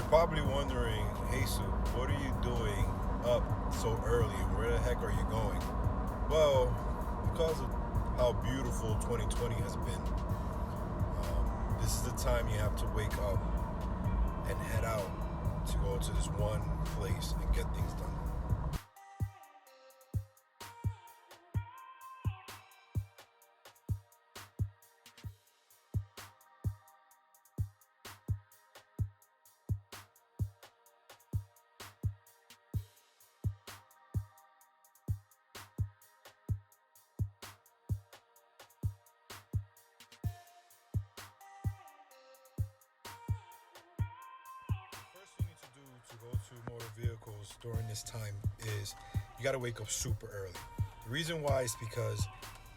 Probably wondering, Jesus, what are you doing up so early? Where the heck are you going? Well, because of how beautiful 2020 has been, this is the time you have to wake up and head out to go to this one place and get things done. First thing you need to do to go to motor vehicles during this time is you got to wake up super early. The reason why is because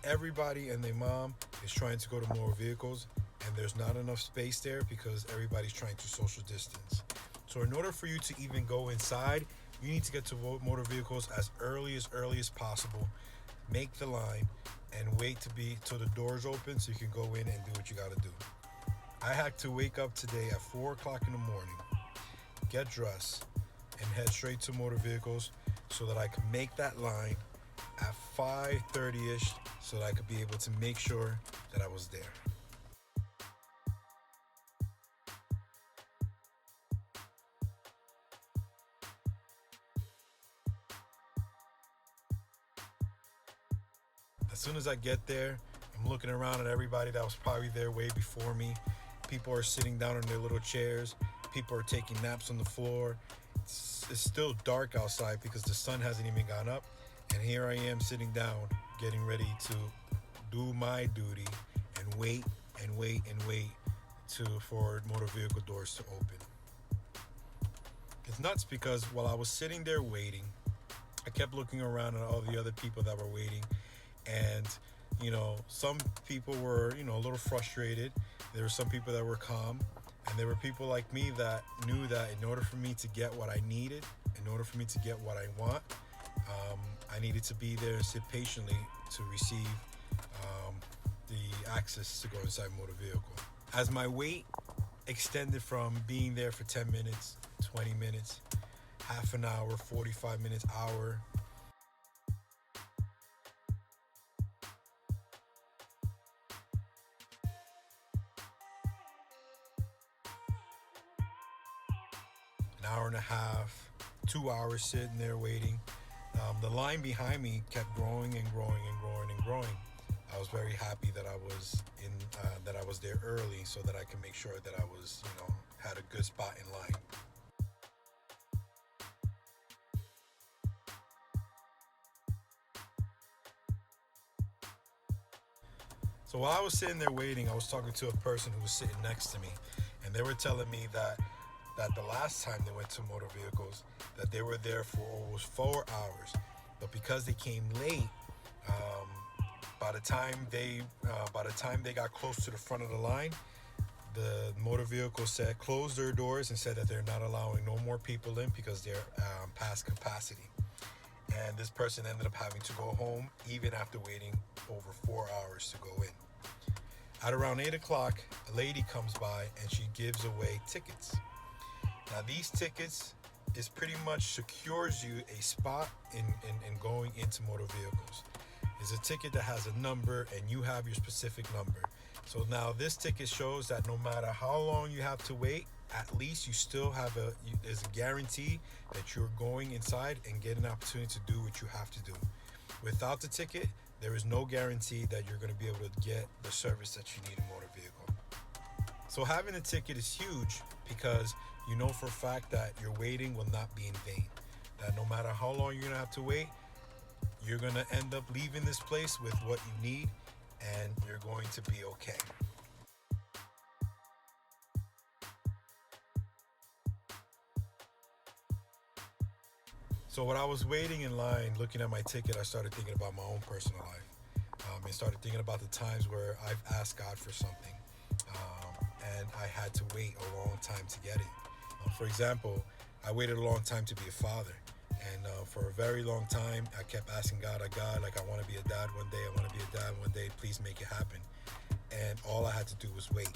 everybody and their mom is trying to go to motor vehicles and there's not enough space there because everybody's trying to social distance. So in order for you to even go inside, you need to get to motor vehicles as early as possible. Make the line and wait to be till the doors open so you can go in and do what you got to do. I had to wake up today at 4 o'clock in the morning, get dressed, and head straight to motor vehicles so that I could make that line at 5:30ish so that I could be able to make sure that I was there. As soon as I get there, I'm looking around at everybody that was probably there way before me. People are sitting down in their little chairs. People are taking naps on the floor. It's still dark outside because the sun hasn't even gone up. And here I am sitting down, getting ready to do my duty and wait for motor vehicle doors to open. It's nuts because while I was sitting there waiting, I kept looking around at all the other people that were waiting. And, some people were, a little frustrated. There were some people that were calm. And there were people like me that knew that in order for me to get what I needed, in order for me to get what I want, I needed to be there and sit patiently to receive the access to go inside motor vehicle. As my wait extended from being there for 10 minutes, 20 minutes, half an hour, 45 minutes, hour, an hour and a half, 2 hours sitting there waiting. The line behind me kept growing and growing and growing and growing. I was very happy that I was there early so that I could make sure that I was, had a good spot in line. So while I was sitting there waiting, I was talking to a person who was sitting next to me, and they were telling me that the last time they went to motor vehicles, that they were there for almost 4 hours, but because they came late, by the time they got close to the front of the line, the motor vehicle said closed their doors and said that they're not allowing no more people in because they're past capacity. And this person ended up having to go home even after waiting over 4 hours to go in. At around 8 o'clock, a lady comes by and she gives away tickets. Now these tickets is pretty much secures you a spot in going into motor vehicles. It's a ticket that has a number and you have your specific number. So now this ticket shows that no matter how long you have to wait, at least you still have there's a guarantee that you're going inside and get an opportunity to do what you have to do. Without the ticket, there is no guarantee that you're going to be able to get the service that you need in a motor vehicle. So having a ticket is huge because you know for a fact that your waiting will not be in vain. That no matter how long you're going to have to wait, you're going to end up leaving this place with what you need and you're going to be okay. So when I was waiting in line, looking at my ticket, I started thinking about my own personal life. And started thinking about the times where I've asked God for something and I had to wait a long time to get it. For example, I waited a long time to be a father. And for a very long time, I kept asking God, like, I want to be a dad one day. I want to be a dad one day. Please make it happen. And all I had to do was wait.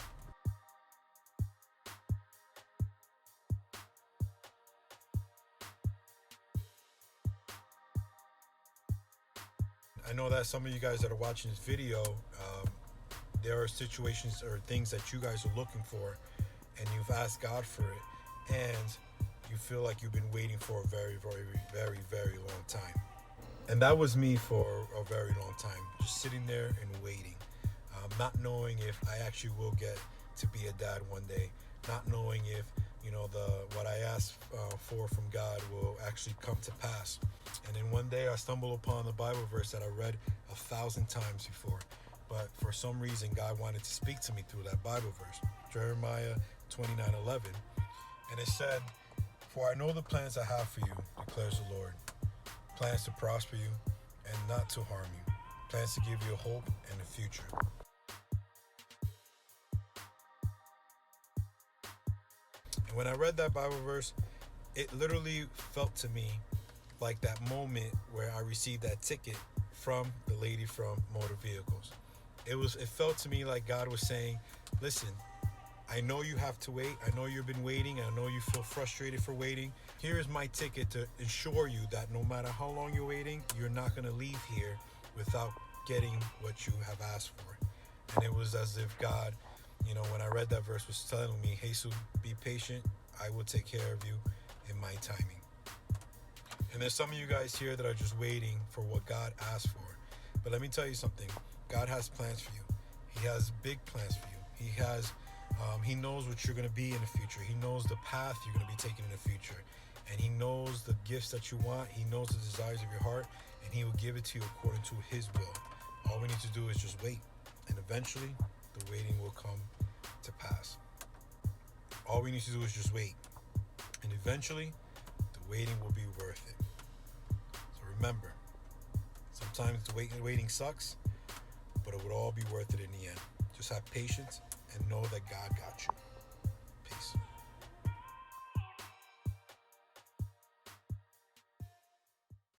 know that some of you guys that are watching this video, there are situations or things that you guys are looking for, and you've asked God for it, and you feel like you've been waiting for a very, very, very, very long time. And that was me for a very long time, just sitting there and waiting, not knowing if I actually will get to be a dad one day, not knowing if what I asked for from God will actually come to pass. And then one day I stumbled upon the Bible verse that I read 1,000 times before, but for some reason God wanted to speak to me through that Bible verse, Jeremiah 29:11, and it said, "For I know the plans I have for you, declares the Lord, plans to prosper you and not to harm you, plans to give you a hope and a future." And when I read that Bible verse, it literally felt to me like that moment where I received that ticket from the lady from Motor Vehicles. It felt to me like God was saying, listen, I know you have to wait. I know you've been waiting. I know you feel frustrated for waiting. Here is my ticket to ensure you that no matter how long you're waiting, you're not going to leave here without getting what you have asked for. And it was as if God, when I read that verse, was telling me, Jesus, be patient. I will take care of you in my timing. And there's some of you guys here that are just waiting for what God asked for. But let me tell you something. God has plans for you. He has big plans for you. He knows what you're going to be in the future. He knows the path you're going to be taking in the future. And he knows the gifts that you want. He knows the desires of your heart. And he will give it to you according to his will. All we need to do is just wait. And eventually, the waiting will come to pass. All we need to do is just wait. And eventually, the waiting will be worth it. So remember, sometimes the waiting sucks, but it would all be worth it in the end. Just have patience and know that God got you.